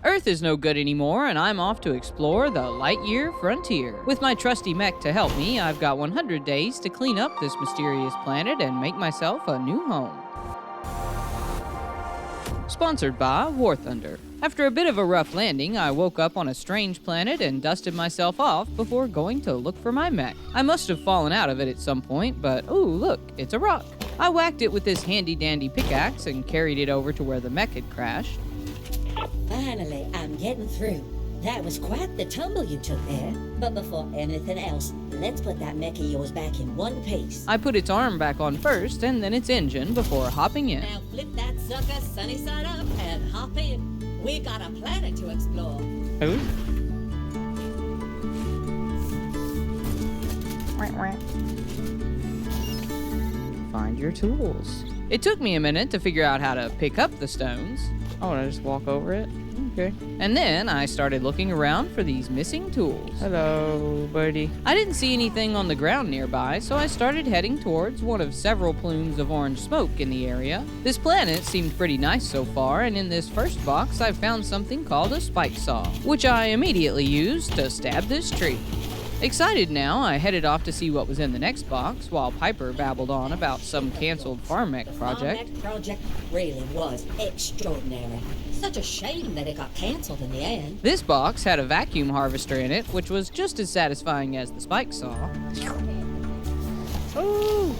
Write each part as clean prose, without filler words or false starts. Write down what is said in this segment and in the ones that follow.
Earth is no good anymore, and I'm off to explore the Lightyear Frontier. With my trusty mech to help me, I've got 100 days to clean up this mysterious planet and make myself a new home. Sponsored by War Thunder. After a bit of a rough landing, I woke up on a strange planet and dusted myself off before going to look for my mech. I must have fallen out of it at some point, but ooh, look, it's a rock. I whacked it with this handy-dandy pickaxe and carried it over to where the mech had crashed. Finally, I'm getting through. That was quite the tumble you took there. But before anything else, let's put that mech of yours back in one piece. I put its arm back on first and then its engine before hopping in. Now flip that sucker sunny side up and hop in. We got a planet to explore. Ooh. Find your tools. It took me a minute to figure out how to pick up the stones. Oh, and I just walk over it? Okay. And then I started looking around for these missing tools. Hello, birdie. I didn't see anything on the ground nearby, so I started heading towards one of several plumes of orange smoke in the area. This planet seemed pretty nice so far, and in this first box I found something called a spike saw, which I immediately used to stab this tree. Excited now, I headed off to see what was in the next box, while Piper babbled on about some canceled farm mech project. The farm mech project really was extraordinary. Such a shame that it got canceled in the end. This box had a vacuum harvester in it, which was just as satisfying as the spike saw. Ooh.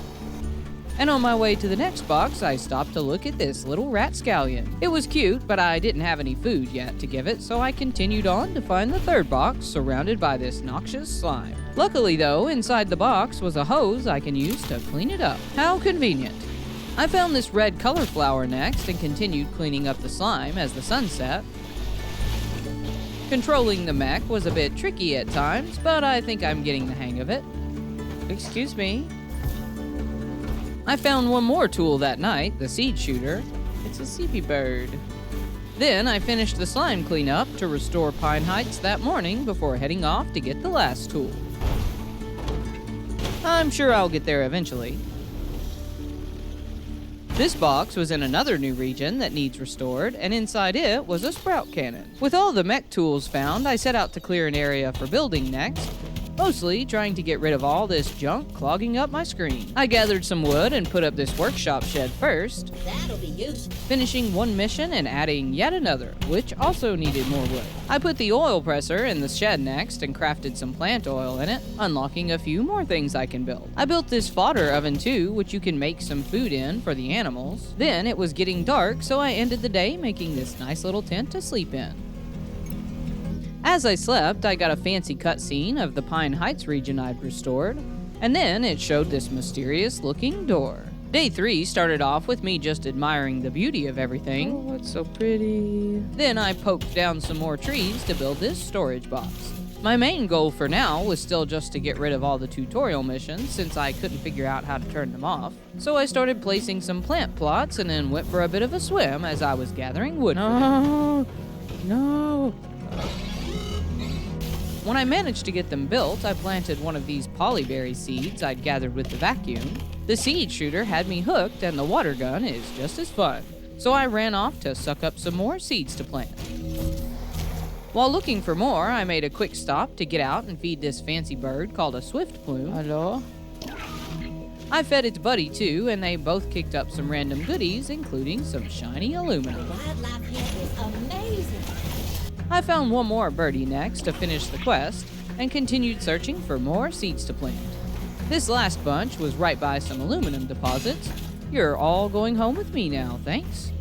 And on my way to the next box, I stopped to look at this little rapscallion. It was cute, but I didn't have any food yet to give it, so I continued on to find the third box, surrounded by this noxious slime. Luckily though, inside the box was a hose I can use to clean it up. How convenient. I found this red color flower next and continued cleaning up the slime as the sun set. Controlling the mech was a bit tricky at times, but I think I'm getting the hang of it. Excuse me. I found one more tool that night, the seed shooter. It's a sleepy bird. Then I finished the slime cleanup to restore Pine Heights that morning before heading off to get the last tool. I'm sure I'll get there eventually. This box was in another new region that needs restored, and inside it was a sprout cannon. With all the mech tools found, I set out to clear an area for building next, mostly trying to get rid of all this junk clogging up my screen. I gathered some wood and put up this workshop shed first, That'll be useful. finishing one mission and adding yet another, which also needed more wood. I put the oil presser in the shed next and crafted some plant oil in it, unlocking a few more things I can build. I built this fodder oven too, which you can make some food in for the animals. Then it was getting dark, so I ended the day making this nice little tent to sleep in. As I slept, I got a fancy cutscene of the Pine Heights region I'd restored, and then it showed this mysterious-looking door. Day 3 started off with me just admiring the beauty of everything. Oh, it's so pretty. Then I poked down some more trees to build this storage box. My main goal for now was still just to get rid of all the tutorial missions since I couldn't figure out how to turn them off. So I started placing some plant plots and then went for a bit of a swim as I was gathering wood. No. When I managed to get them built, I planted one of these polyberry seeds I'd gathered with the vacuum. The seed shooter had me hooked, and the water gun is just as fun. So I ran off to suck up some more seeds to plant. While looking for more, I made a quick stop to get out and feed this fancy bird called a swift plume. Hello? I fed its buddy too, and they both kicked up some random goodies, including some shiny aluminum. Wildlife here is amazing. I found one more birdie next to finish the quest, and continued searching for more seeds to plant. This last bunch was right by some aluminum deposits. You're all going home with me now, thanks.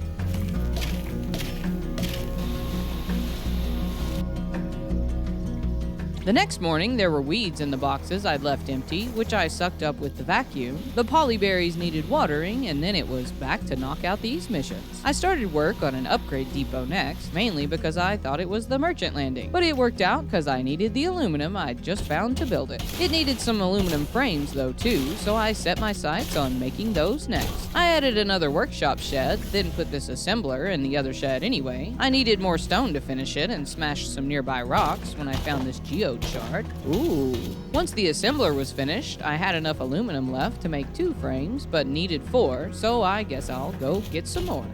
The next morning, there were weeds in the boxes I'd left empty, which I sucked up with the vacuum. The polyberries needed watering, and then it was back to knock out these missions. I started work on an upgrade depot next, mainly because I thought it was the merchant landing. But it worked out because I needed the aluminum I'd just found to build it. It needed some aluminum frames though too, so I set my sights on making those next. I added another workshop shed, then put this assembler in the other shed anyway. I needed more stone to finish it and smashed some nearby rocks when I found this geode shard. Ooh. Once the assembler was finished, I had enough aluminum left to make 2 frames, but needed 4, so I guess I'll go get some more.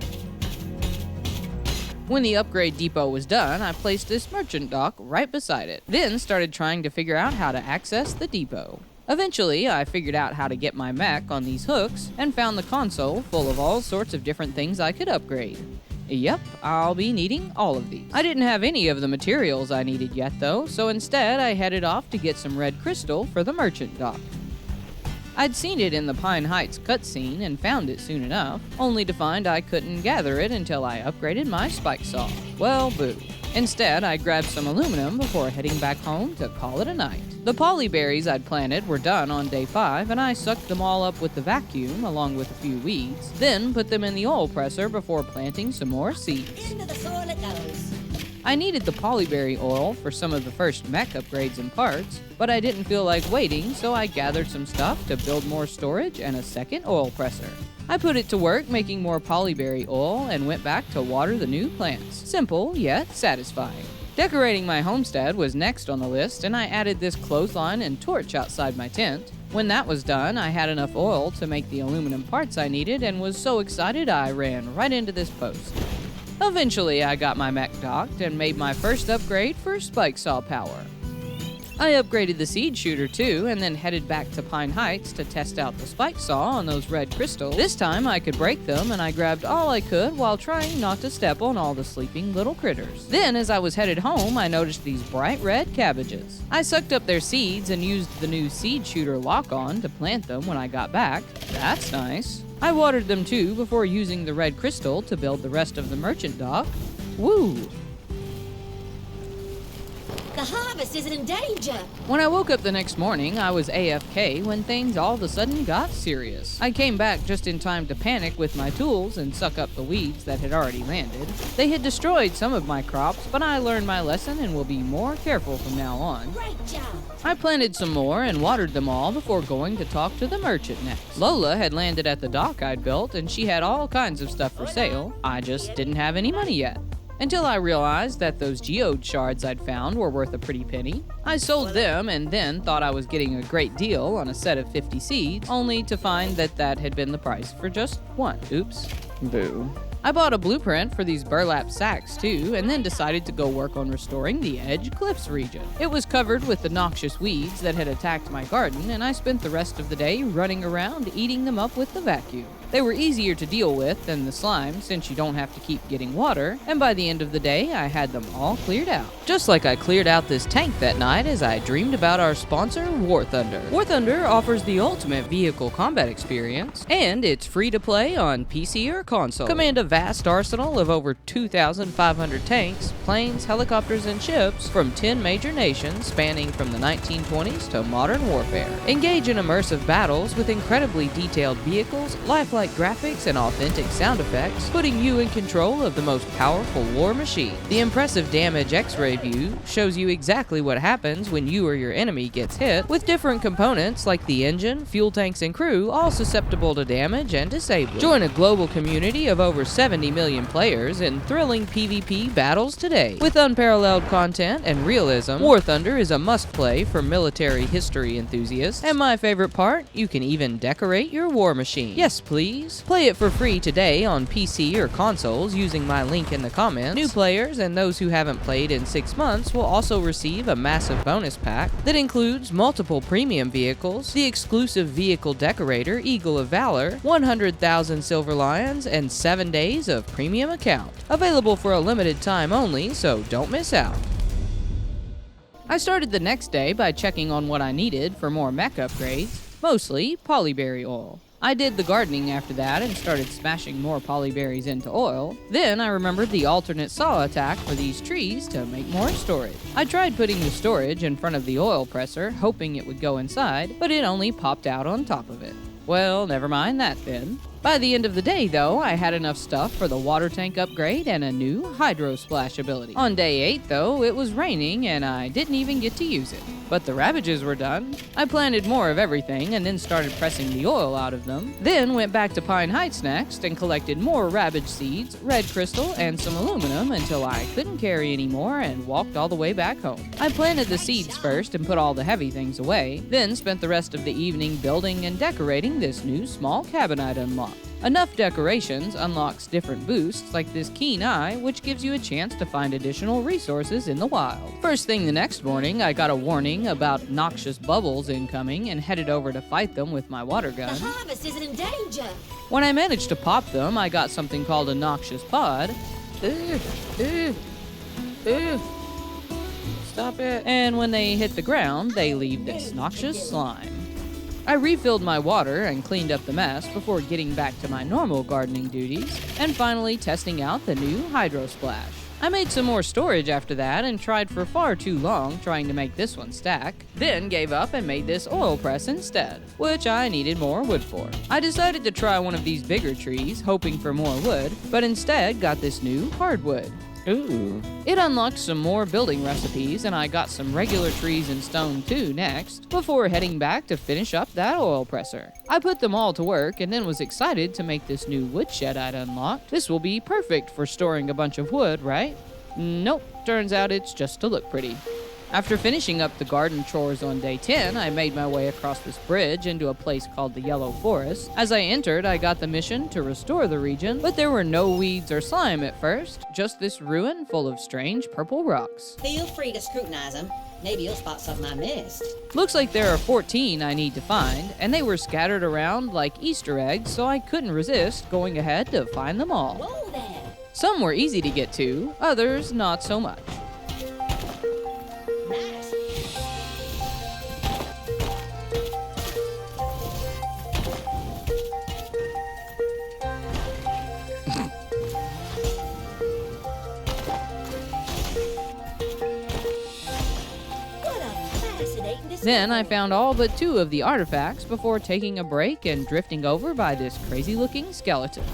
When the upgrade depot was done, I placed this merchant dock right beside it, then started trying to figure out how to access the depot. Eventually, I figured out how to get my mech on these hooks and found the console full of all sorts of different things I could upgrade. Yep, I'll be needing all of these. I didn't have any of the materials I needed yet though, so instead I headed off to get some red crystal for the merchant dock. I'd seen it in the Pine Heights cutscene and found it soon enough, only to find I couldn't gather it until I upgraded my spike saw. Well, boo. Instead, I grabbed some aluminum before heading back home to call it a night. The polyberries I'd planted were done on day 5, and I sucked them all up with the vacuum along with a few weeds, then put them in the oil presser before planting some more seeds. Into the soil it goes. I needed the polyberry oil for some of the first mech upgrades and parts, but I didn't feel like waiting, so I gathered some stuff to build more storage and a second oil presser. I put it to work making more polyberry oil and went back to water the new plants. Simple, yet satisfying. Decorating my homestead was next on the list, and I added this clothesline and torch outside my tent. When that was done, I had enough oil to make the aluminum parts I needed and was so excited I ran right into this post. Eventually, I got my mech docked and made my first upgrade for spike saw power. I upgraded the seed shooter too, and then headed back to Pine Heights to test out the spike saw on those red crystals. This time I could break them, and I grabbed all I could while trying not to step on all the sleeping little critters. Then, as I was headed home, I noticed these bright red cabbages. I sucked up their seeds and used the new seed shooter lock-on to plant them when I got back. That's nice. I watered them too before using the red crystal to build the rest of the merchant dock. Woo! The harvest isn't in danger. When I woke up the next morning, I was AFK when things all of a sudden got serious. I came back just in time to panic with my tools and suck up the weeds that had already landed. They had destroyed some of my crops, but I learned my lesson and will be more careful from now on. Great job. I planted some more and watered them all before going to talk to the merchant next. Lola had landed at the dock I'd built, and she had all kinds of stuff for sale. I just didn't have any money yet. Until I realized that those geode shards I'd found were worth a pretty penny. I sold them and then thought I was getting a great deal on a set of 50 seeds, only to find that that had been the price for just one. Oops. Boo. I bought a blueprint for these burlap sacks too, and then decided to go work on restoring the Edge Cliffs region. It was covered with the noxious weeds that had attacked my garden, and I spent the rest of the day running around eating them up with the vacuum. They were easier to deal with than the slime since you don't have to keep getting water, and by the end of the day I had them all cleared out. Just like I cleared out this tank that night as I dreamed about our sponsor, War Thunder. War Thunder offers the ultimate vehicle combat experience, and it's free to play on PC or console. Command a vast arsenal of over 2,500 tanks, planes, helicopters, and ships from 10 major nations spanning from the 1920s to modern warfare. Engage in immersive battles with incredibly detailed vehicles, lifelike graphics, and authentic sound effects, putting you in control of the most powerful war machine. The impressive damage X-ray view shows you exactly what happens when you or your enemy gets hit, with different components like the engine, fuel tanks, and crew all susceptible to damage and disabling. Join a global community of over 70 million players in thrilling PvP battles today. With unparalleled content and realism, War Thunder is a must-play for military history enthusiasts, and my favorite part, you can even decorate your war machine. Yes, please. Play it for free today on PC or consoles using my link in the comments. New players and those who haven't played in 6 months will also receive a massive bonus pack that includes multiple premium vehicles, the exclusive vehicle decorator Eagle of Valor, 100,000 Silver Lions, and 7 days of premium account. Available for a limited time only, so don't miss out. I started the next day by checking on what I needed for more mech upgrades, mostly polyberry oil. I did the gardening after that and started smashing more polyberries into oil. Then I remembered the alternate saw attack for these trees to make more storage. I tried putting the storage in front of the oil presser, hoping it would go inside, but it only popped out on top of it. Well, never mind that then. By the end of the day, though, I had enough stuff for the water tank upgrade and a new Hydro Splash ability. On day 8, though, it was raining and I didn't even get to use it. But the Ravages were done. I planted more of everything and then started pressing the oil out of them. Then went back to Pine Heights next and collected more Ravage seeds, red crystal, and some aluminum until I couldn't carry anymore and walked all the way back home. I planted the seeds first and put all the heavy things away, then spent the rest of the evening building and decorating this new small cabin I'd unlocked. Enough decorations unlocks different boosts like this keen eye, which gives you a chance to find additional resources in the wild. First thing the next morning, I got a warning about noxious bubbles incoming and headed over to fight them with my water gun. The harvest isn't in danger. When I managed to pop them, I got something called a noxious pod. Stop it. And when they hit the ground, they leave this noxious slime. I refilled my water and cleaned up the mess before getting back to my normal gardening duties, and finally testing out the new Hydro Splash. I made some more storage after that and tried for far too long trying to make this one stack, then gave up and made this oil press instead, which I needed more wood for. I decided to try one of these bigger trees, hoping for more wood, but instead got this new hardwood. Ooh. It unlocked some more building recipes, and I got some regular trees and stone too next, before heading back to finish up that oil presser. I put them all to work and then was excited to make this new woodshed I'd unlocked. This will be perfect for storing a bunch of wood, right? Nope, turns out it's just to look pretty. After finishing up the garden chores on day 10, I made my way across this bridge into a place called the Yellow Forest. As I entered, I got the mission to restore the region, but there were no weeds or slime at first, just this ruin full of strange purple rocks. Feel free to scrutinize them. Maybe you'll spot something I missed. Looks like there are 14 I need to find, and they were scattered around like Easter eggs, so I couldn't resist going ahead to find them all. Whoa there! Some were easy to get to, others not so much. Nice. What a fascinating discovery. Then I found all but 2 of the artifacts before taking a break and drifting over by this crazy-looking skeleton.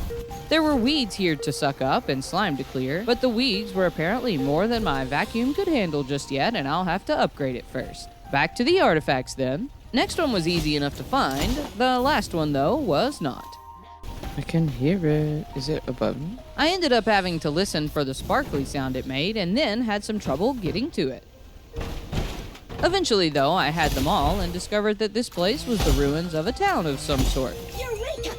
There were weeds here to suck up and slime to clear, but the weeds were apparently more than my vacuum could handle just yet, and I'll have to upgrade it first. Back to the artifacts then. Next one was easy enough to find. The last one, though, was not. I can hear it. Is it above me? I ended up having to listen for the sparkly sound it made, and then had some trouble getting to it. Eventually, though, I had them all and discovered that this place was the ruins of a town of some sort. Eureka!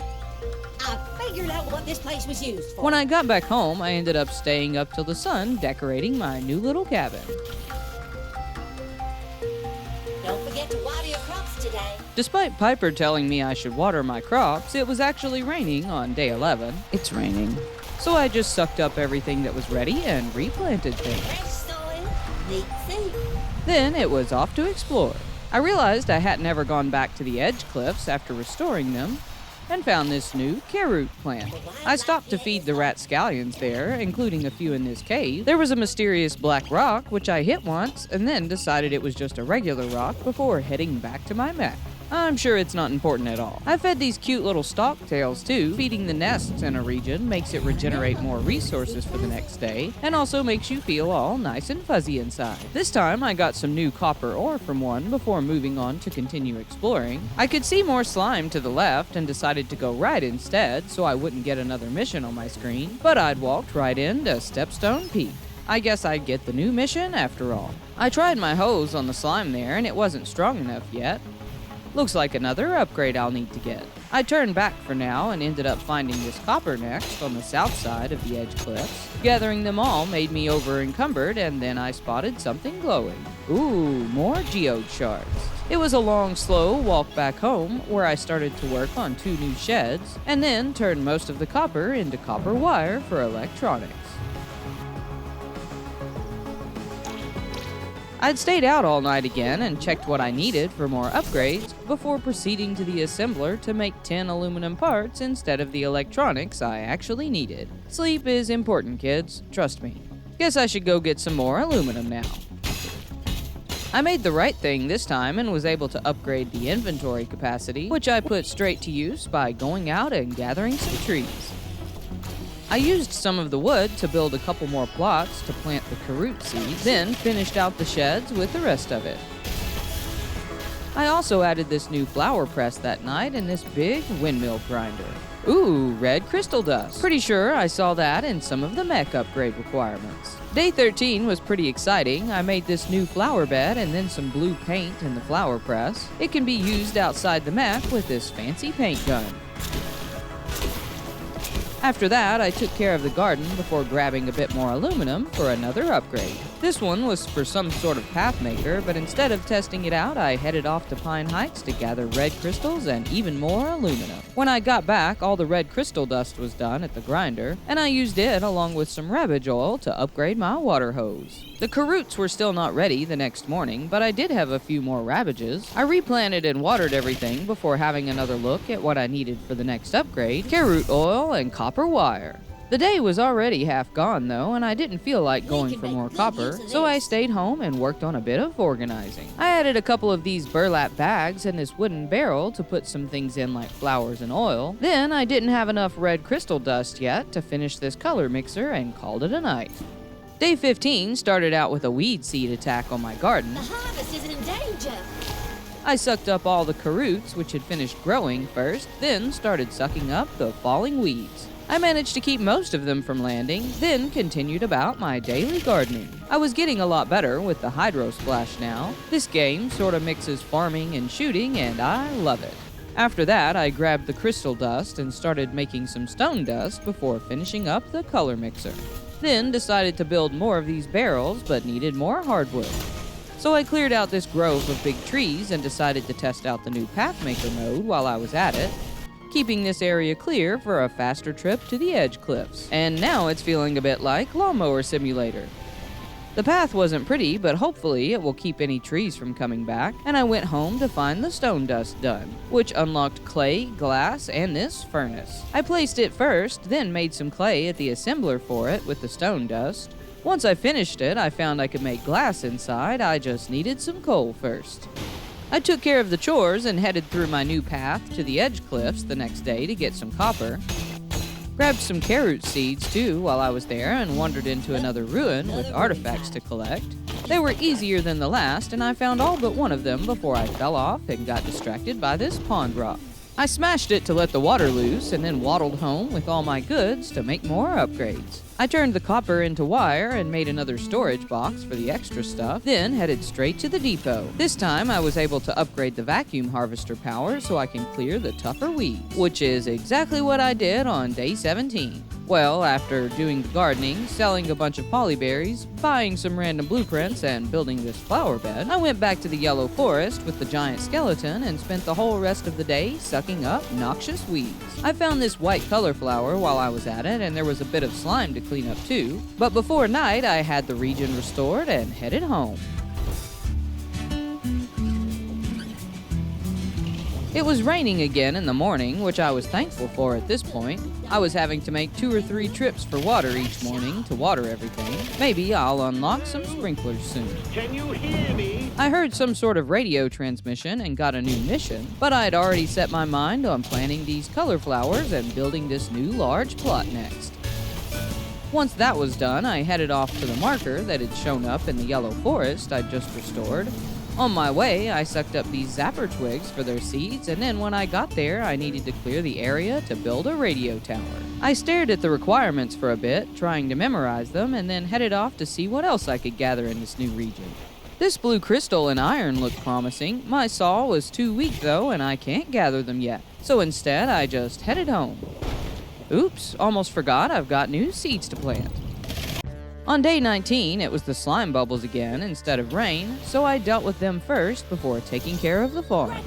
I figured out what this place was used for. When I got back home, I ended up staying up till the sun decorating my new little cabin. Don't forget to water your crops today. Despite Piper telling me I should water my crops, it was actually raining on day 11. It's raining. So I just sucked up everything that was ready and replanted things. Fresh soil, neat seed. Then it was off to explore. I realized I hadn't ever gone back to the edge cliffs after restoring them, and found this new carrot plant. I stopped to feed the rapscallions there, including a few in this cave. There was a mysterious black rock, which I hit once, and then decided it was just a regular rock before heading back to my mech. I'm sure it's not important at all. I fed these cute little stocktails too. Feeding the nests in a region makes it regenerate more resources for the next day, and also makes you feel all nice and fuzzy inside. This time I got some new copper ore from one before moving on to continue exploring. I could see more slime to the left and decided to go right instead so I wouldn't get another mission on my screen, but I'd walked right into Stepstone Peak. I guess I'd get the new mission after all. I tried my hose on the slime there and it wasn't strong enough yet. Looks like another upgrade I'll need to get. I turned back for now and ended up finding this copper next on the south side of the edge cliffs. Gathering them all made me over encumbered, and then I spotted something glowing. Ooh, more geode shards. It was a long, slow walk back home where I started to work on 2 new sheds and then turned most of the copper into copper wire for electronics. I'd stayed out all night again and checked what I needed for more upgrades before proceeding to the assembler to make 10 aluminum parts instead of the electronics I actually needed. Sleep is important, kids. Trust me. Guess I should go get some more aluminum now. I made the right thing this time and was able to upgrade the inventory capacity, which I put straight to use by going out and gathering some trees. I used some of the wood to build a couple more plots to plant the carrot seeds, then finished out the sheds with the rest of it. I also added this new flour press that night and this big windmill grinder. Ooh, red crystal dust. Pretty sure I saw that in some of the mech upgrade requirements. Day 13 was pretty exciting. I made this new flower bed and then some blue paint in the flower press. It can be used outside the mech with this fancy paint gun. After that, I took care of the garden before grabbing a bit more aluminum for another upgrade. This one was for some sort of path maker, but instead of testing it out, I headed off to Pine Heights to gather red crystals and even more aluminum. When I got back, all the red crystal dust was done at the grinder, and I used it along with some rabbage oil to upgrade my water hose. The caroots were still not ready the next morning, but I did have a few more rabbages. I replanted and watered everything before having another look at what I needed for the next upgrade: caroot oil and copper wire. The day was already half gone though, and I didn't feel like going for more copper, so I stayed home and worked on a bit of organizing. I added a couple of these burlap bags and this wooden barrel to put some things in like flowers and oil. Then I didn't have enough red crystal dust yet to finish this color mixer and called it a night. Day 15 started out with a weed seed attack on my garden. The harvest is in danger. I sucked up all the caroots, which had finished growing first, then started sucking up the falling weeds. I managed to keep most of them from landing, then continued about my daily gardening. I was getting a lot better with the Hydro Splash now. This game sort of mixes farming and shooting, and I love it. After that, I grabbed the crystal dust and started making some stone dust before finishing up the color mixer. Then decided to build more of these barrels, but needed more hardwood. So I cleared out this grove of big trees and decided to test out the new Pathmaker mode while I was at it, keeping this area clear for a faster trip to the edge cliffs. And now it's feeling a bit like Lawnmower Simulator. The path wasn't pretty, but hopefully it will keep any trees from coming back, and I went home to find the stone dust done, which unlocked clay, glass, and this furnace. I placed it first, then made some clay at the assembler for it with the stone dust. Once I finished it, I found I could make glass inside. I just needed some coal first. I took care of the chores and headed through my new path to the edge cliffs the next day to get some copper. Grabbed some caroot seeds too while I was there and wandered into another ruin with artifacts to collect. They were easier than the last, and I found all but one of them before I fell off and got distracted by this pond rock. I smashed it to let the water loose and then waddled home with all my goods to make more upgrades. I turned the copper into wire and made another storage box for the extra stuff, then headed straight to the depot. This time I was able to upgrade the vacuum harvester power so I can clear the tougher weeds, which is exactly what I did on day 17. Well, after doing the gardening, selling a bunch of polyberries, buying some random blueprints, and building this flower bed, I went back to the yellow forest with the giant skeleton and spent the whole rest of the day sucking up noxious weeds. I found this white color flower while I was at it, and there was a bit of slime to clean up too. But before night, I had the region restored and headed home. It was raining again in the morning, which I was thankful for at this point. I was having to make 2 or 3 trips for water each morning to water everything. Maybe I'll unlock some sprinklers soon. Can you hear me? I heard some sort of radio transmission and got a new mission, but I had already set my mind on planting these color flowers and building this new large plot next. Once that was done, I headed off to the marker that had shown up in the yellow forest I'd just restored. On my way, I sucked up these zapper twigs for their seeds, and then when I got there, I needed to clear the area to build a radio tower. I stared at the requirements for a bit, trying to memorize them, and then headed off to see what else I could gather in this new region. This blue crystal and iron looked promising. My saw was too weak though, and I can't gather them yet. So instead, I just headed home. Oops, almost forgot I've got new seeds to plant. On day 19, it was the slime bubbles again instead of rain, so I dealt with them first before taking care of the farm.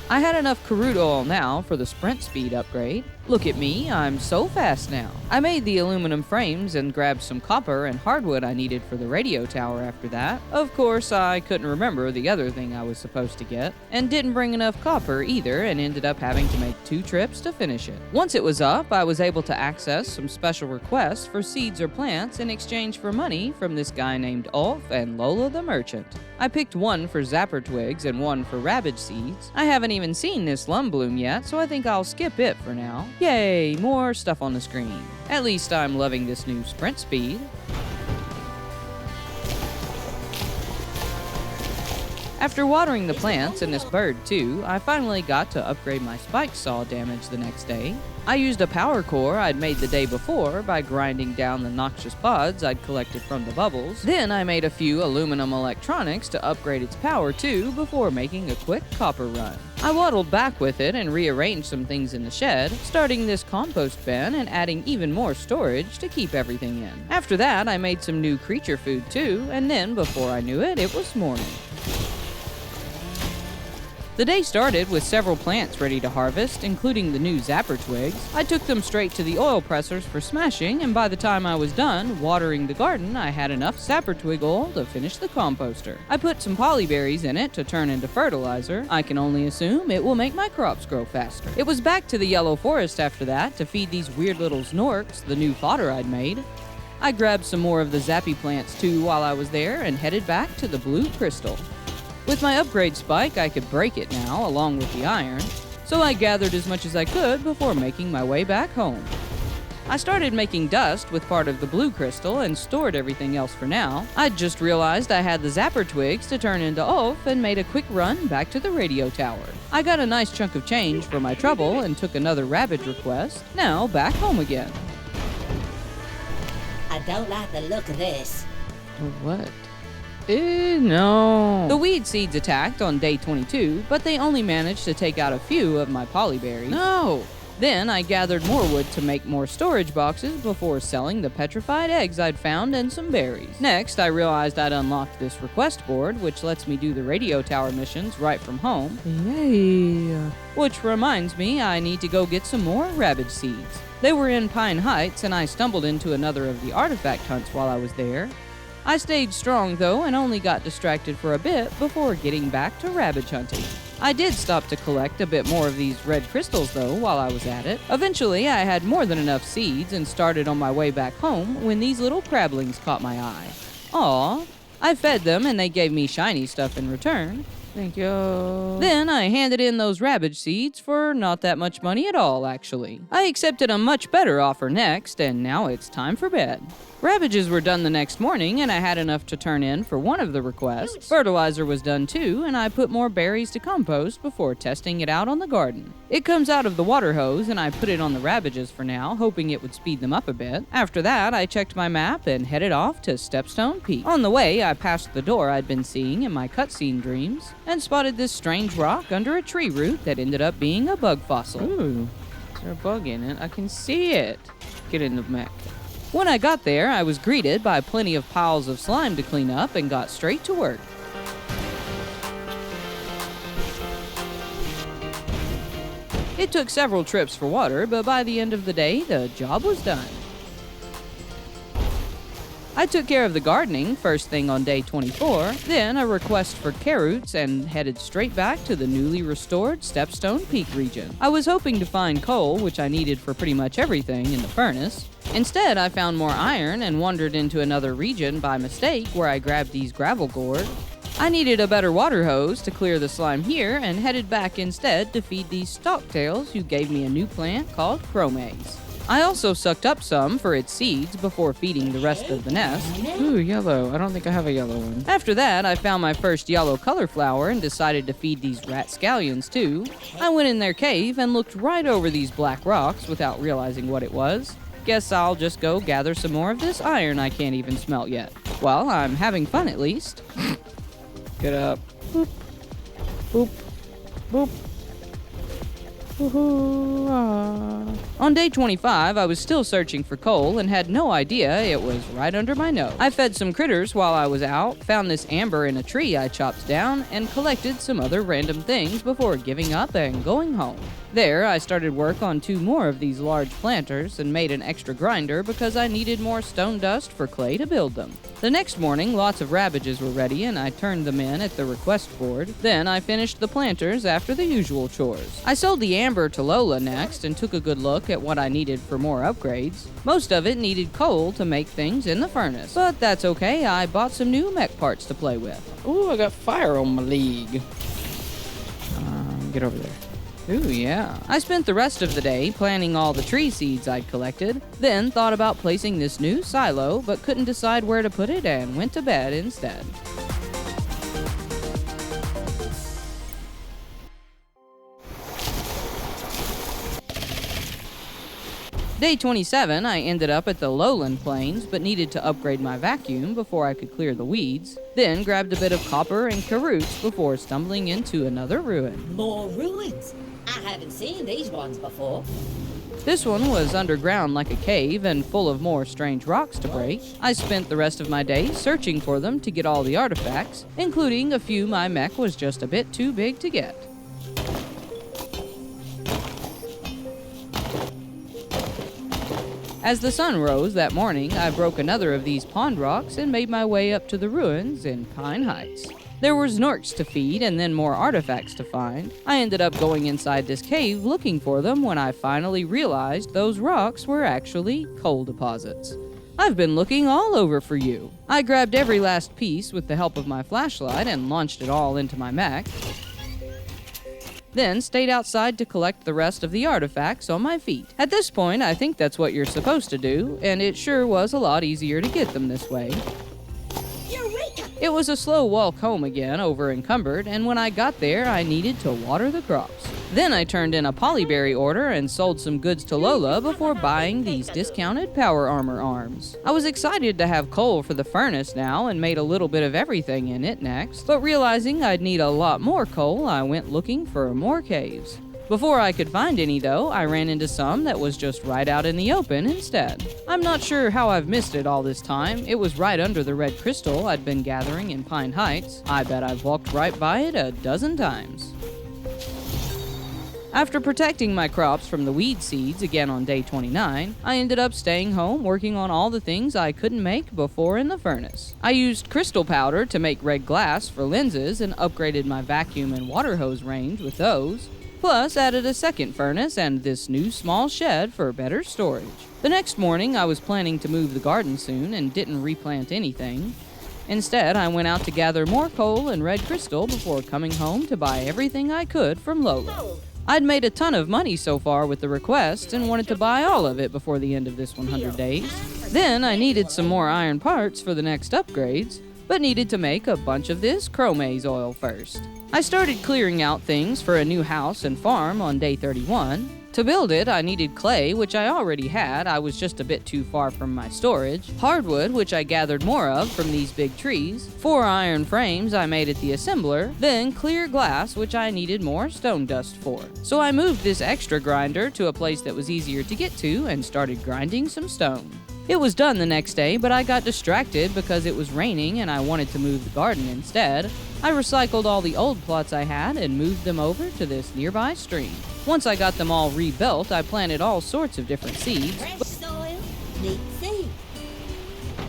I had enough caroot oil now for the sprint speed upgrade. Look at me, I'm so fast now. I made the aluminum frames and grabbed some copper and hardwood I needed for the radio tower after that. Of course, I couldn't remember the other thing I was supposed to get, and didn't bring enough copper either and ended up having to make 2 trips to finish it. Once it was up, I was able to access some special requests for seeds or plants in exchange for money from this guy named Ulf and Lola the Merchant. I picked one for zapper twigs and one for rabbage seeds. I haven't even seen this lum bloom yet, so I think I'll skip it for now. Yay, more stuff on the screen. At least I'm loving this new sprint speed. After watering the plants and this bird too, I finally got to upgrade my spike saw damage the next day. I used a power core I'd made the day before by grinding down the noxious pods I'd collected from the bubbles. Then I made a few aluminum electronics to upgrade its power too before making a quick copper run. I waddled back with it and rearranged some things in the shed, starting this compost bin and adding even more storage to keep everything in. After that, I made some new creature food too, and then before I knew it, it was morning. The day started with several plants ready to harvest, including the new zapper twigs. I took them straight to the oil pressers for smashing, and by the time I was done watering the garden, I had enough zapper twig oil to finish the composter. I put some polyberries in it to turn into fertilizer. I can only assume it will make my crops grow faster. It was back to the yellow forest after that to feed these weird little snorks the new fodder I'd made. I grabbed some more of the zappy plants too while I was there and headed back to the blue crystal. With my upgrade spike, I could break it now, along with the iron, so I gathered as much as I could before making my way back home. I started making dust with part of the blue crystal and stored everything else for now. I'd just realized I had the zapper twigs to turn into oaf and made a quick run back to the radio tower. I got a nice chunk of change for my trouble and took another Ravage request. Now back home again. I don't like the look of this. What? No. The weed seeds attacked on day 22, but they only managed to take out a few of my polyberries. No. Then I gathered more wood to make more storage boxes before selling the petrified eggs I'd found and some berries. Next, I realized I'd unlocked this request board, which lets me do the radio tower missions right from home. Yay. Which reminds me, I need to go get some more Ravage seeds. They were in Pine Heights, and I stumbled into another of the artifact hunts while I was there. I stayed strong though and only got distracted for a bit before getting back to Ravage hunting. I did stop to collect a bit more of these red crystals though while I was at it. Eventually I had more than enough seeds and started on my way back home when these little crablings caught my eye. Aw, I fed them and they gave me shiny stuff in return. Thank you. Then I handed in those Ravage seeds for not that much money at all, actually. I accepted a much better offer next, and now it's time for bed. Ravages were done the next morning, and I had enough to turn in for one of the requests. Fertilizer was done too, and I put more berries to compost before testing it out on the garden. It comes out of the water hose, and I put it on the Ravages for now, hoping it would speed them up a bit. After that, I checked my map and headed off to Stepstone Peak. On the way, I passed the door I'd been seeing in my cutscene dreams, and spotted this strange rock under a tree root that ended up being a bug fossil. Ooh. Is there a bug in it? I can see it. Get in the mech. When I got there, I was greeted by plenty of piles of slime to clean up and got straight to work. It took several trips for water, but by the end of the day, the job was done. I took care of the gardening first thing on day 24, then a request for carrots, and headed straight back to the newly restored Stepstone Peak region. I was hoping to find coal, which I needed for pretty much everything in the furnace. Instead, I found more iron and wandered into another region by mistake where I grabbed these gravel gourds. I needed a better water hose to clear the slime here and headed back instead to feed these stalktails who gave me a new plant called chromaze. I also sucked up some for its seeds before feeding the rest of the nest. Ooh, yellow. I don't think I have a yellow one. After that, I found my first yellow color flower and decided to feed these rat scallions too. I went in their cave and looked right over these black rocks without realizing what it was. Guess I'll just go gather some more of this iron I can't even smelt yet. Well, I'm having fun at least. Get up. Boop. Boop. Boop. Woohoo. On day 25, I was still searching for coal and had no idea it was right under my nose. I fed some critters while I was out, found this amber in a tree I chopped down, and collected some other random things before giving up and going home. There, I started work on 2 more of these large planters and made an extra grinder because I needed more stone dust for clay to build them. The next morning, lots of Ravages were ready and I turned them in at the request board. Then I finished the planters after the usual chores. I sold the amber to Lola next and took a good look at what I needed for more upgrades. Most of it needed coal to make things in the furnace, but that's okay, I bought some new mech parts to play with. Ooh, I got fire on my leg. Get over there. Ooh, yeah. I spent the rest of the day planting all the tree seeds I'd collected, then thought about placing this new silo, but couldn't decide where to put it and went to bed instead. Day 27, I ended up at the lowland plains, but needed to upgrade my vacuum before I could clear the weeds. Then grabbed a bit of copper and carrots before stumbling into another ruin. More ruins. I haven't seen these ones before. This one was underground like a cave and full of more strange rocks to break. I spent the rest of my day searching for them to get all the artifacts, including a few my mech was just a bit too big to get. As the sun rose that morning, I broke another of these pond rocks and made my way up to the ruins in Pine Heights. There were Znorks to feed and then more artifacts to find. I ended up going inside this cave looking for them when I finally realized those rocks were actually coal deposits. I've been looking all over for you. I grabbed every last piece with the help of my flashlight and launched it all into my mech. Then stayed outside to collect the rest of the artifacts on my feet. At this point, I think that's what you're supposed to do, and it sure was a lot easier to get them this way. It was a slow walk home again, over encumbered, and when I got there, I needed to water the crops. Then I turned in a polyberry order and sold some goods to Lola before buying these discounted power armor arms. I was excited to have coal for the furnace now and made a little bit of everything in it next, but realizing I'd need a lot more coal, I went looking for more caves. Before I could find any, though, I ran into some that was just right out in the open instead. I'm not sure how I've missed it all this time. It was right under the red crystal I'd been gathering in Pine Heights. I bet I've walked right by it a dozen times. After protecting my crops from the weed seeds again on day 29, I ended up staying home working on all the things I couldn't make before in the furnace. I used crystal powder to make red glass for lenses and upgraded my vacuum and water hose range with those. Plus, added a second furnace and this new small shed for better storage. The next morning, I was planning to move the garden soon and didn't replant anything. Instead, I went out to gather more coal and red crystal before coming home to buy everything I could from Lola. I'd made a ton of money so far with the request and wanted to buy all of it before the end of this 100 days. Then I needed some more iron parts for the next upgrades, but needed to make a bunch of this chromase oil first. I started clearing out things for a new house and farm on day 31. To build it, I needed clay, which I already had. I was just a bit too far from my storage. Hardwood, which I gathered more of from these big trees. 4 iron frames I made at the assembler. Then clear glass, which I needed more stone dust for. So I moved this extra grinder to a place that was easier to get to and started grinding some stone. It was done the next day, but I got distracted because it was raining and I wanted to move the garden instead. I recycled all the old plots I had and moved them over to this nearby stream. Once I got them all rebuilt, I planted all sorts of different seeds. Fresh soil, neat seed.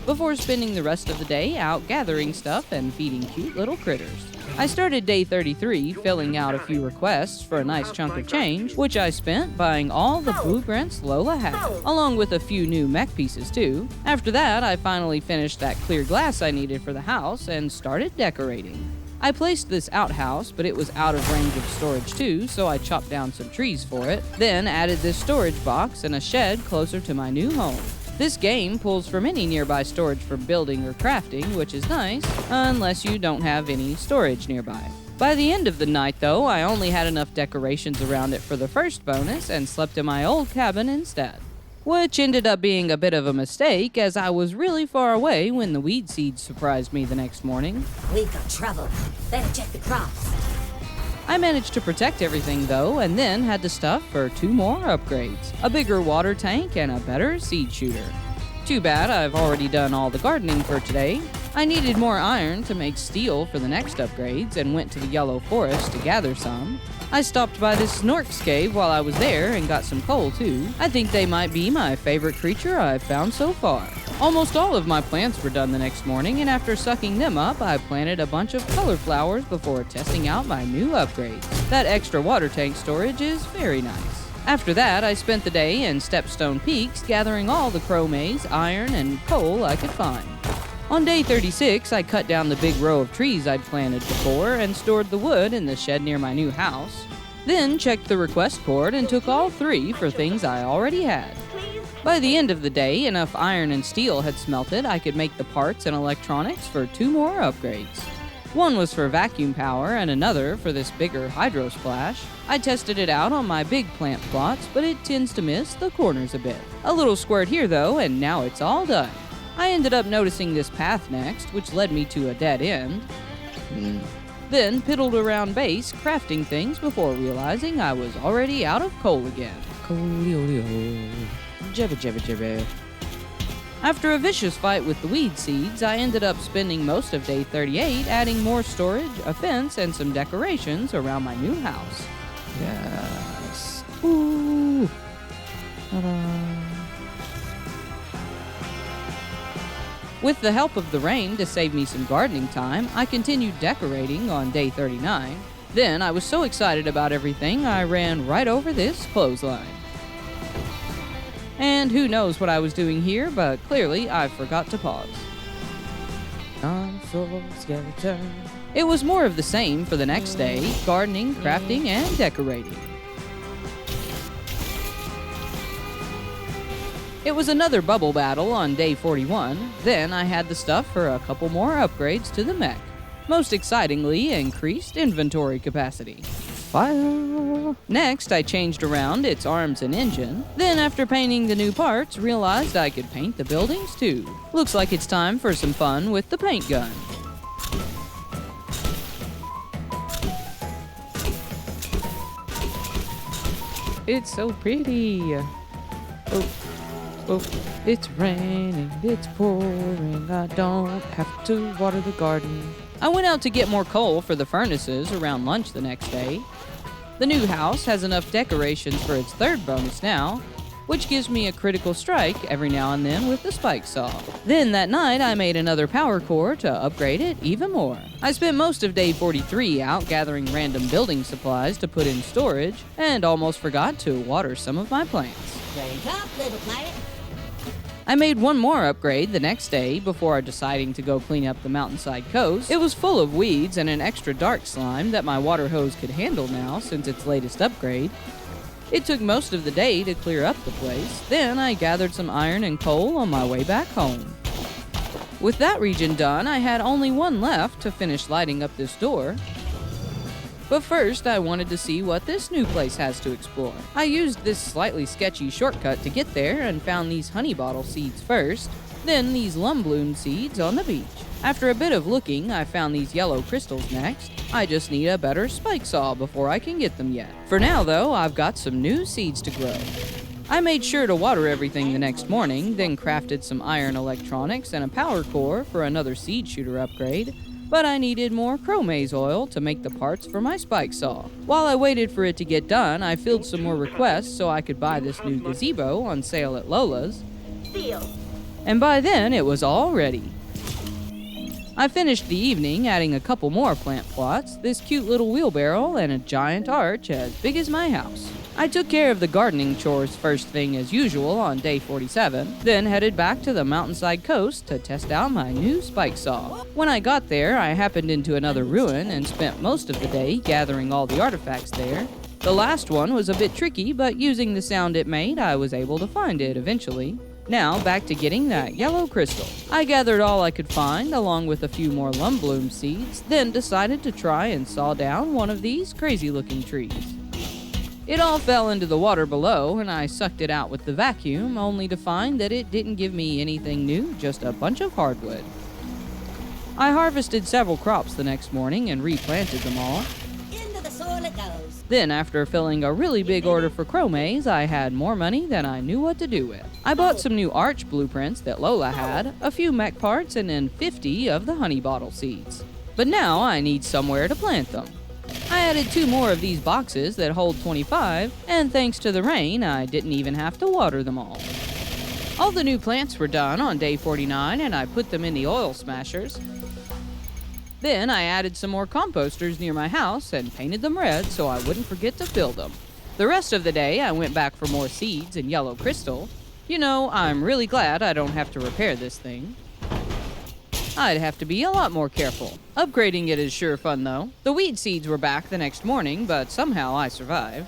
Before spending the rest of the day out gathering stuff and feeding cute little critters. I started day 33 filling out a few requests for a nice chunk of change, which I spent buying all the blueprints Lola had, along with a few new mech pieces too. After that, I finally finished that clear glass I needed for the house and started decorating. I placed this outhouse, but it was out of range of storage too, so I chopped down some trees for it, then added this storage box and a shed closer to my new home. This game pulls from any nearby storage for building or crafting, which is nice, unless you don't have any storage nearby. By the end of the night, though, I only had enough decorations around it for the first bonus and slept in my old cabin instead. Which ended up being a bit of a mistake, as I was really far away when the weed seeds surprised me the next morning. We've got trouble. Better check the crops. I managed to protect everything though, and then had the stuff for 2 more upgrades. A bigger water tank and a better seed shooter. Too bad I've already done all the gardening for today. I needed more iron to make steel for the next upgrades and went to the yellow forest to gather some. I stopped by this Snorks cave while I was there and got some coal too. I think they might be my favorite creature I've found so far. Almost all of my plants were done the next morning, and after sucking them up, I planted a bunch of color flowers before testing out my new upgrades. That extra water tank storage is very nice. After that, I spent the day in Stepstone Peaks gathering all the chromase, iron, and coal I could find. On day 36, I cut down the big row of trees I'd planted before and stored the wood in the shed near my new house. Then checked the request board and took all 3 for things I already had. By the end of the day, enough iron and steel had smelted I could make the parts and electronics for 2 more upgrades. One was for vacuum power and another for this bigger hydro splash. I tested it out on my big plant plots, but it tends to miss the corners a bit. A little squirt here though, and now it's all done. I ended up noticing this path next, which led me to a dead end. Then piddled around base, crafting things before realizing I was already out of coal again. Jibba jibba jibba. After a vicious fight with the weed seeds, I ended up spending most of day 38 adding more storage, a fence, and some decorations around my new house. Yes. Ooh. Ta-da. With the help of the rain to save me some gardening time, I continued decorating on day 39. Then I was so excited about everything, I ran right over this clothesline. And who knows what I was doing here, but clearly I forgot to pause. I'm so skeleton. It was more of the same for the next day, gardening, crafting, and decorating. It was another bubble battle on day 41. Then I had the stuff for a couple more upgrades to the mech. Most excitingly, increased inventory capacity. Fire. Next, I changed around its arms and engine. Then, after painting the new parts, realized I could paint the buildings too. Looks like it's time for some fun with the paint gun. It's so pretty. Oh, it's raining, it's pouring. I don't have to water the garden. I went out to get more coal for the furnaces around lunch the next day. The new house has enough decorations for its third bonus now, which gives me a critical strike every now and then with the spike saw. Then that night I made another power core to upgrade it even more. I spent most of day 43 out gathering random building supplies to put in storage, and almost forgot to water some of my plants. Drink up, little planet. I made one more upgrade the next day before deciding to go clean up the mountainside coast. It was full of weeds and an extra dark slime that my water hose could handle now since its latest upgrade. It took most of the day to clear up the place. Then I gathered some iron and coal on my way back home. With that region done, I had only one left to finish lighting up this door. But first, I wanted to see what this new place has to explore. I used this slightly sketchy shortcut to get there and found these honey bottle seeds first, then these lumbloom seeds on the beach. After a bit of looking, I found these yellow crystals next. I just need a better spike saw before I can get them yet. For now, though, I've got some new seeds to grow. I made sure to water everything the next morning, then crafted some iron electronics and a power core for another seed shooter upgrade. But I needed more chromase oil to make the parts for my spike saw. While I waited for it to get done, I filled some more requests so I could buy this new gazebo on sale at Lola's. And by then, it was all ready. I finished the evening adding a couple more plant plots, this cute little wheelbarrow, and a giant arch as big as my house. I took care of the gardening chores first thing as usual on day 47, then headed back to the mountainside coast to test out my new spike saw. When I got there, I happened into another ruin and spent most of the day gathering all the artifacts there. The last one was a bit tricky, but using the sound it made, I was able to find it eventually. Now, back to getting that yellow crystal. I gathered all I could find, along with a few more lumbloom seeds, then decided to try and saw down one of these crazy-looking trees. It all fell into the water below, and I sucked it out with the vacuum, only to find that it didn't give me anything new, just a bunch of hardwood. I harvested several crops the next morning and replanted them all. Into the soil it goes. Then, after filling a really big order for chromase, I had more money than I knew what to do with. I bought some new arch blueprints that Lola had, a few mech parts, and then 50 of the honey bottle seeds. But now I need somewhere to plant them. I added 2 more of these boxes that hold 25, and thanks to the rain, I didn't even have to water them all. All the new plants were done on day 49, and I put them in the oil smashers. Then I added some more composters near my house and painted them red so I wouldn't forget to fill them. The rest of the day, I went back for more seeds and yellow crystal. You know, I'm really glad I don't have to repair this thing. I'd have to be a lot more careful. Upgrading it is sure fun, though. The weed seeds were back the next morning, but somehow I survived.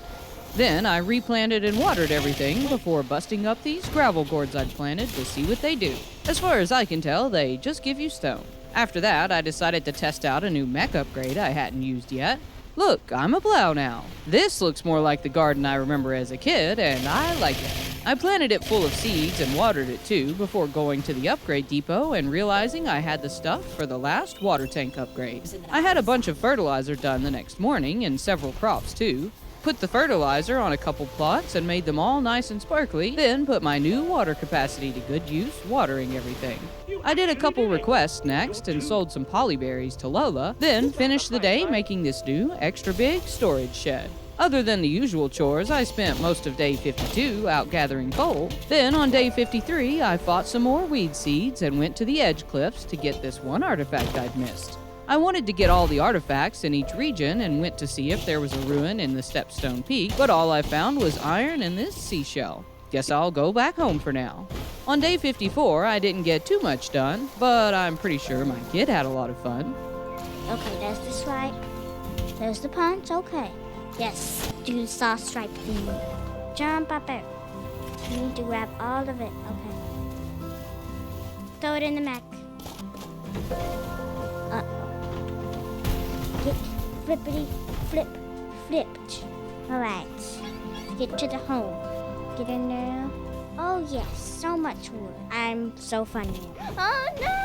Then I replanted and watered everything before busting up these gravel gourds I'd planted to see what they do. As far as I can tell, they just give you stone. After that, I decided to test out a new mech upgrade I hadn't used yet. Look, I'm a plow now. This looks more like the garden I remember as a kid, and I like it. I planted it full of seeds and watered it too before going to the upgrade depot and realizing I had the stuff for the last water tank upgrade. I had a bunch of fertilizer done the next morning and several crops too. Put the fertilizer on a couple plots and made them all nice and sparkly, then put my new water capacity to good use, watering everything. I did a couple requests next and sold some polyberries to Lola, then finished the day making this new, extra big storage shed. Other than the usual chores, I spent most of day 52 out gathering coal. Then on day 53, I fought some more weed seeds and went to the edge cliffs to get this one artifact I'd missed. I wanted to get all the artifacts in each region and went to see if there was a ruin in the Stepstone Peak, but all I found was iron and this seashell. Guess I'll go back home for now. On day 54, I didn't get too much done, but I'm pretty sure my kid had a lot of fun. Okay, there's the stripe. There's the punch. Okay. Yes, do the saw stripe thing. Jump up it. You need to grab all of it. Okay. Throw it in the mech. Get flippity flip flipped. Alright. Get to the home. Get in there. Oh yes, so much wood. I'm so funny. Oh no!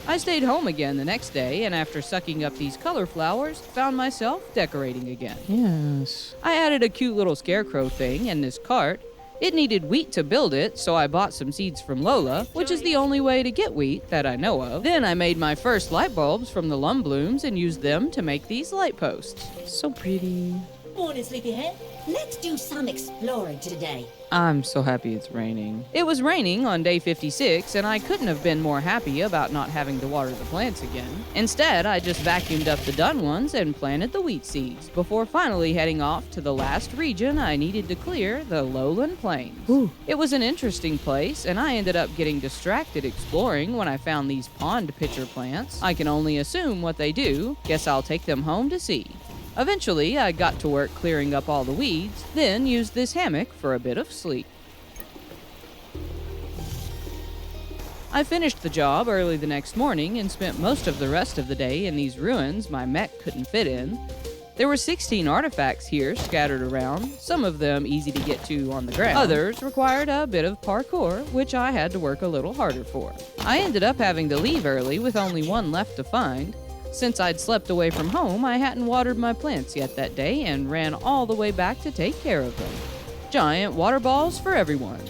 I stayed home again the next day, and after sucking up these color flowers, found myself decorating again. Yes. I added a cute little scarecrow thing in this cart. It needed wheat to build it, so I bought some seeds from Lola, which is the only way to get wheat that I know of. Then I made my first light bulbs from the lum blooms and used them to make these light posts. So pretty. Morning, sleepyhead. Let's do some exploring today. I'm so happy it's raining. It was raining on day 56, and I couldn't have been more happy about not having to water the plants again. Instead, I just vacuumed up the done ones and planted the wheat seeds, before finally heading off to the last region I needed to clear, the lowland plains. Ooh. It was an interesting place, and I ended up getting distracted exploring when I found these pond pitcher plants. I can only assume what they do. Guess I'll take them home to see. Eventually, I got to work clearing up all the weeds, then used this hammock for a bit of sleep. I finished the job early the next morning and spent most of the rest of the day in these ruins my mech couldn't fit in. There were 16 artifacts here scattered around, some of them easy to get to on the ground. Others required a bit of parkour, which I had to work a little harder for. I ended up having to leave early with only one left to find. Since I'd slept away from home, I hadn't watered my plants yet that day and ran all the way back to take care of them. Giant water balls for everyone.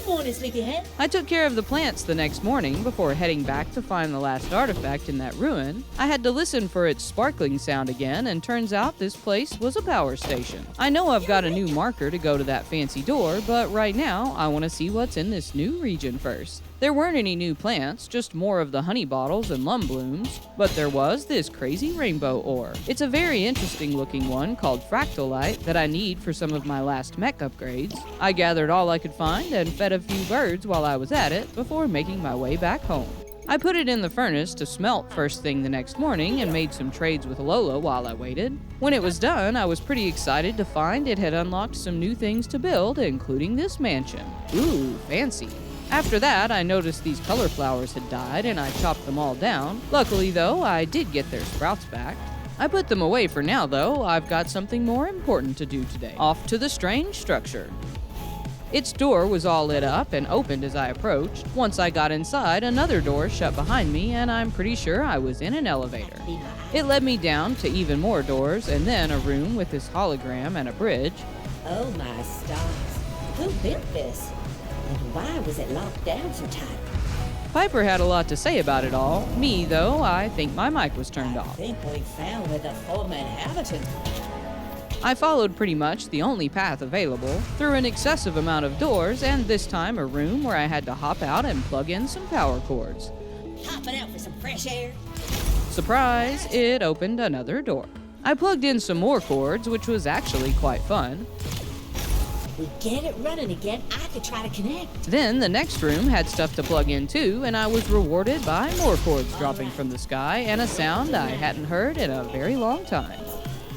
Morning, sleepyhead. I took care of the plants the next morning before heading back to find the last artifact in that ruin. I had to listen for its sparkling sound again, and turns out this place was a power station. I know I've got a new marker to go to that fancy door, but right now I want to see what's in this new region first. There weren't any new plants, just more of the honey bottles and lum blooms, but there was this crazy rainbow ore. It's a very interesting looking one called fractalite that I need for some of my last mech upgrades. I gathered all I could find and fed a few birds while I was at it before making my way back home. I put it in the furnace to smelt first thing the next morning and made some trades with Lola while I waited. When it was done, I was pretty excited to find it had unlocked some new things to build, including this mansion. Ooh, fancy. After that, I noticed these color flowers had died and I chopped them all down. Luckily though, I did get their sprouts back. I put them away for now though. I've got something more important to do today. Off to the strange structure. Its door was all lit up and opened as I approached. Once I got inside, another door shut behind me and I'm pretty sure I was in an elevator. It led me down to even more doors and then a room with this hologram and a bridge. Oh my stars. Who built this? And why was it locked down so tight? Piper had a lot to say about it all. Me, though, I think my mic was turned I off. think we found where the former inhabitant. I followed pretty much the only path available, through an excessive amount of doors, and this time a room where I had to hop out and plug in some power cords. Hopping out for some fresh air. Surprise, it opened another door. I plugged in some more cords, which was actually quite fun. we get it running again, I could try to connect. Then the next room had stuff to plug in too, and I was rewarded by more cords dropping from the sky and a sound I hadn't heard in a very long time.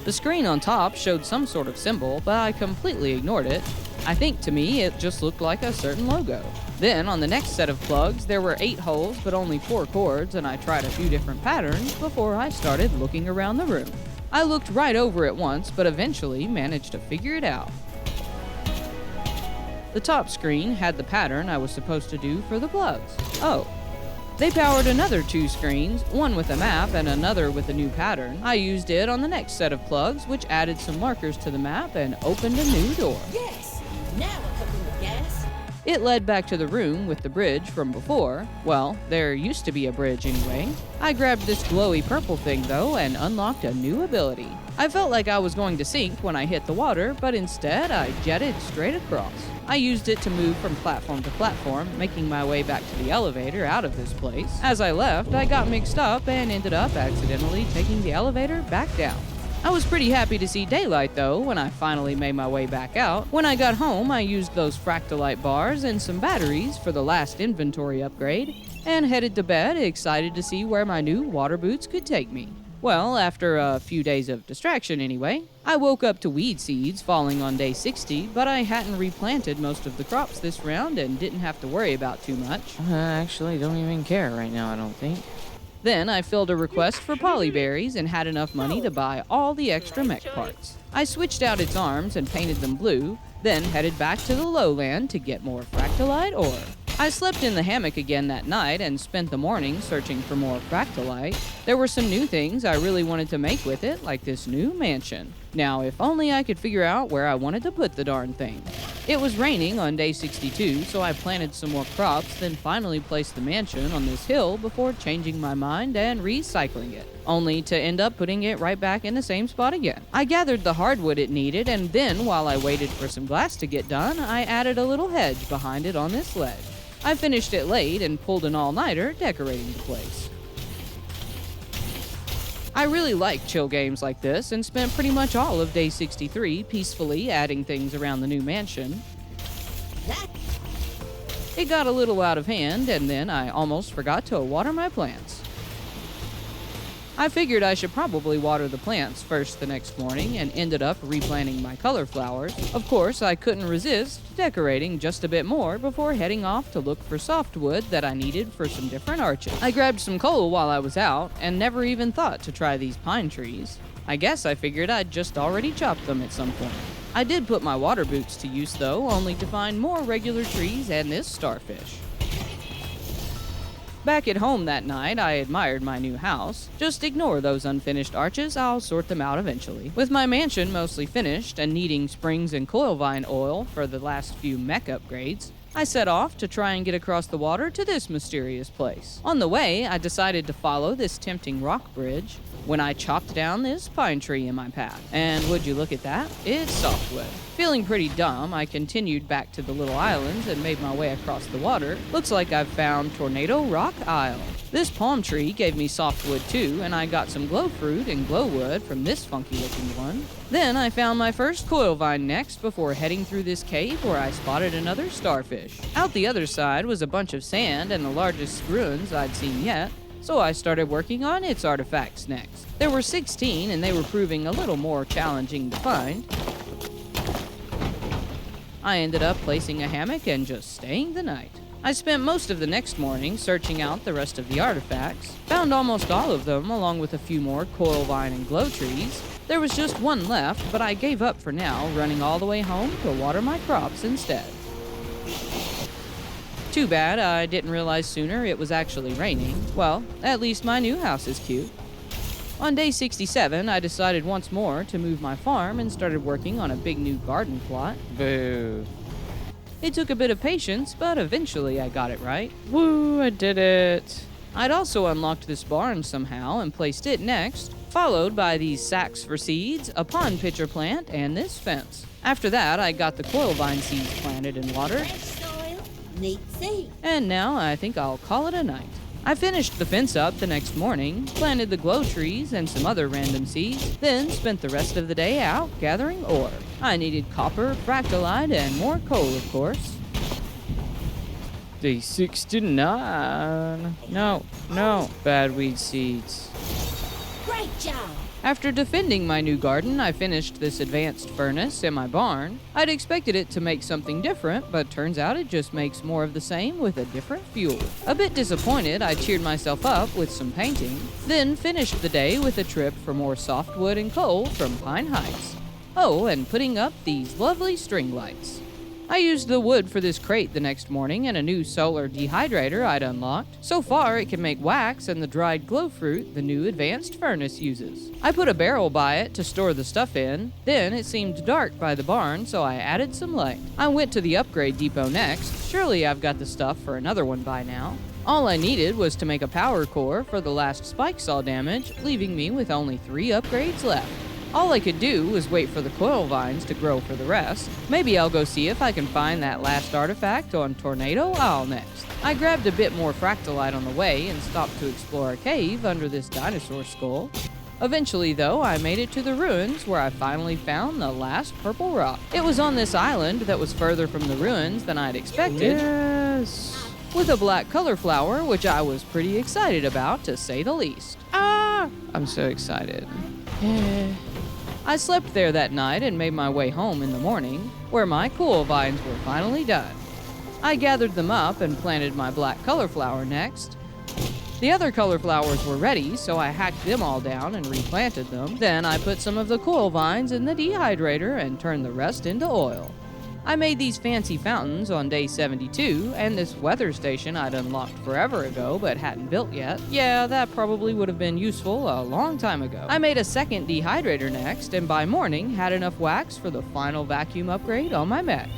The screen on top showed some sort of symbol, but I completely ignored it. I think to me it just looked like a certain logo. Then on the next set of plugs, there were 8 holes but only 4 cords, and I tried a few different patterns before I started looking around the room. I looked right over it once, but eventually managed to figure it out. The top screen had the pattern I was supposed to do for the plugs. Oh. They powered another 2 screens, one with a map and another with a new pattern. I used it on the next set of plugs, which added some markers to the map and opened a new door. Yes! Now we're cooking with gas. It led back to the room with the bridge from before. Well, there used to be a bridge anyway. I grabbed this glowy purple thing though and unlocked a new ability. I felt like I was going to sink when I hit the water, but instead I jetted straight across. I used it to move from platform to platform, making my way back to the elevator out of this place. As I left, I got mixed up and ended up accidentally taking the elevator back down. I was pretty happy to see daylight though when I finally made my way back out. When I got home, I used those fractalite bars and some batteries for the last inventory upgrade, and headed to bed excited to see where my new water boots could take me. Well, after a few days of distraction anyway, I woke up to weed seeds falling on day 60, but I hadn't replanted most of the crops this round and didn't have to worry about too much. I actually don't even care right now, I don't think. Then I filled a request for polyberries and had enough money to buy all the extra mech parts. I switched out its arms and painted them blue, then headed back to the lowland to get more fractalite ore. I slept in the hammock again that night and spent the morning searching for more fractalite. There were some new things I really wanted to make with it, like this new mansion. Now, if only I could figure out where I wanted to put the darn thing. It was raining on day 62, so I planted some more crops, then finally placed the mansion on this hill before changing my mind and recycling it, only to end up putting it right back in the same spot again. I gathered the hardwood it needed, and then while I waited for some glass to get done, I added a little hedge behind it on this ledge. I finished it late and pulled an all-nighter decorating the place. I really like chill games like this and spent pretty much all of day 63 peacefully adding things around the new mansion. It got a little out of hand, and then I almost forgot to water my plants. I figured I should probably water the plants first the next morning and ended up replanting my color flowers. Of course, I couldn't resist decorating just a bit more before heading off to look for softwood that I needed for some different arches. I grabbed some coal while I was out and never even thought to try these pine trees. I guess I figured I'd just already chopped them at some point. I did put my water boots to use though, only to find more regular trees and this starfish. Back at home that night, I admired my new house. Just ignore those unfinished arches, I'll sort them out eventually. With my mansion mostly finished and needing springs and coil vine oil for the last few mech upgrades, I set off to try and get across the water to this mysterious place. On the way, I decided to follow this tempting rock bridge when I chopped down this pine tree in my path. And would you look at that? It's softwood. Feeling pretty dumb, I continued back to the little islands and made my way across the water. Looks like I've found Tornado Rock Isle. This palm tree gave me softwood too, and I got some glow fruit and glow wood from this funky looking one. Then I found my first coil vine next before heading through this cave where I spotted another starfish. Out the other side was a bunch of sand and the largest ruins I'd seen yet, so I started working on its artifacts next. There were 16 and they were proving a little more challenging to find. I ended up placing a hammock and just staying the night. I spent most of the next morning searching out the rest of the artifacts, found almost all of them along with a few more coil vine and glow trees. There was just one left, but I gave up for now, running all the way home to water my crops instead. Too bad I didn't realize sooner it was actually raining. Well, at least my new house is cute. On day 67, I decided once more to move my farm and started working on a big new garden plot. Boo. It took a bit of patience, but eventually I got it right. Woo, I did it. I'd also unlocked this barn somehow and placed it next, followed by these sacks for seeds, a pond pitcher plant, and this fence. After that, I got the coil vine seeds planted and watered. Fresh soil, neat seed. And now I think I'll call it a night. I finished the fence up the next morning, planted the glow trees and some other random seeds, then spent the rest of the day out gathering ore. I needed copper, fractalite, and more coal, of course. Day 69. No, bad weed seeds. Great job! After defending my new garden, I finished this advanced furnace in my barn. I'd expected it to make something different, but turns out it just makes more of the same with a different fuel. A bit disappointed, I cheered myself up with some painting, then finished the day with a trip for more softwood and coal from Pine Heights. Oh, and putting up these lovely string lights. I used the wood for this crate the next morning and a new solar dehydrator I'd unlocked. So far, it can make wax and the dried glow fruit the new advanced furnace uses. I put a barrel by it to store the stuff in. Then it seemed dark by the barn, so I added some light. I went to the upgrade depot next. Surely I've got the stuff for another one by now. All I needed was to make a power core for the last spike saw damage, leaving me with only 3 upgrades left. All I could do was wait for the coil vines to grow for the rest. Maybe I'll go see if I can find that last artifact on Tornado Isle next. I grabbed a bit more fractalite on the way and stopped to explore a cave under this dinosaur skull. Eventually, though, I made it to the ruins where I finally found the last purple rock. It was on this island that was further from the ruins than I'd expected. Yes! With a black color flower, which I was pretty excited about, to say the least. I'm so excited. I slept there that night and made my way home in the morning, where my cool vines were finally done. I gathered them up and planted my black color flower next. The other color flowers were ready, so I hacked them all down and replanted them. Then I put some of the cool vines in the dehydrator and turned the rest into oil. I made these fancy fountains on day 72, and this weather station I'd unlocked forever ago but hadn't built yet. Yeah, that probably would have been useful a long time ago. I made a second dehydrator next, and by morning had enough wax for the final vacuum upgrade on my mech.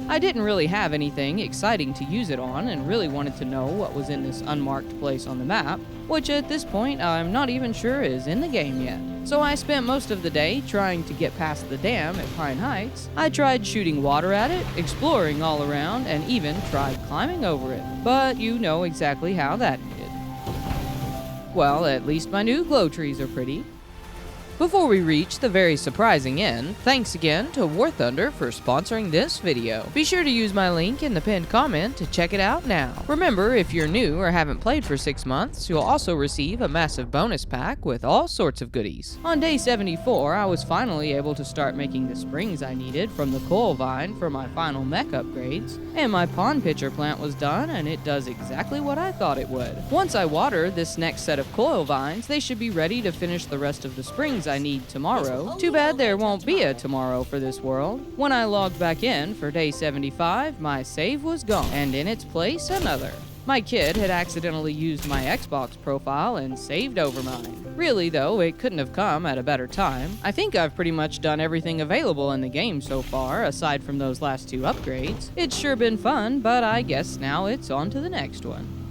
I didn't really have anything exciting to use it on and really wanted to know what was in this unmarked place on the map, which at this point I'm not even sure is in the game yet. So I spent most of the day trying to get past the dam at Pine Heights. I tried shooting water at it, exploring all around, and even tried climbing over it. But you know exactly how that ended. Well, at least my new glow trees are pretty. Before we reach the very surprising end, thanks again to War Thunder for sponsoring this video. Be sure to use my link in the pinned comment to check it out now. Remember, if you're new or haven't played for 6 months, you'll also receive a massive bonus pack with all sorts of goodies. On day 74, I was finally able to start making the springs I needed from the coal vine for my final mech upgrades, and my pond pitcher plant was done and it does exactly what I thought it would. Once I water this next set of coil vines, they should be ready to finish the rest of the springs I need tomorrow. Too bad there won't be a tomorrow for this world. When I logged back in for day 75, my save was gone, and in its place another. My kid had accidentally used my Xbox profile and saved over mine. Really though, it couldn't have come at a better time. I think I've pretty much done everything available in the game so far, aside from those last 2 upgrades. It's sure been fun, but I guess now it's on to the next one.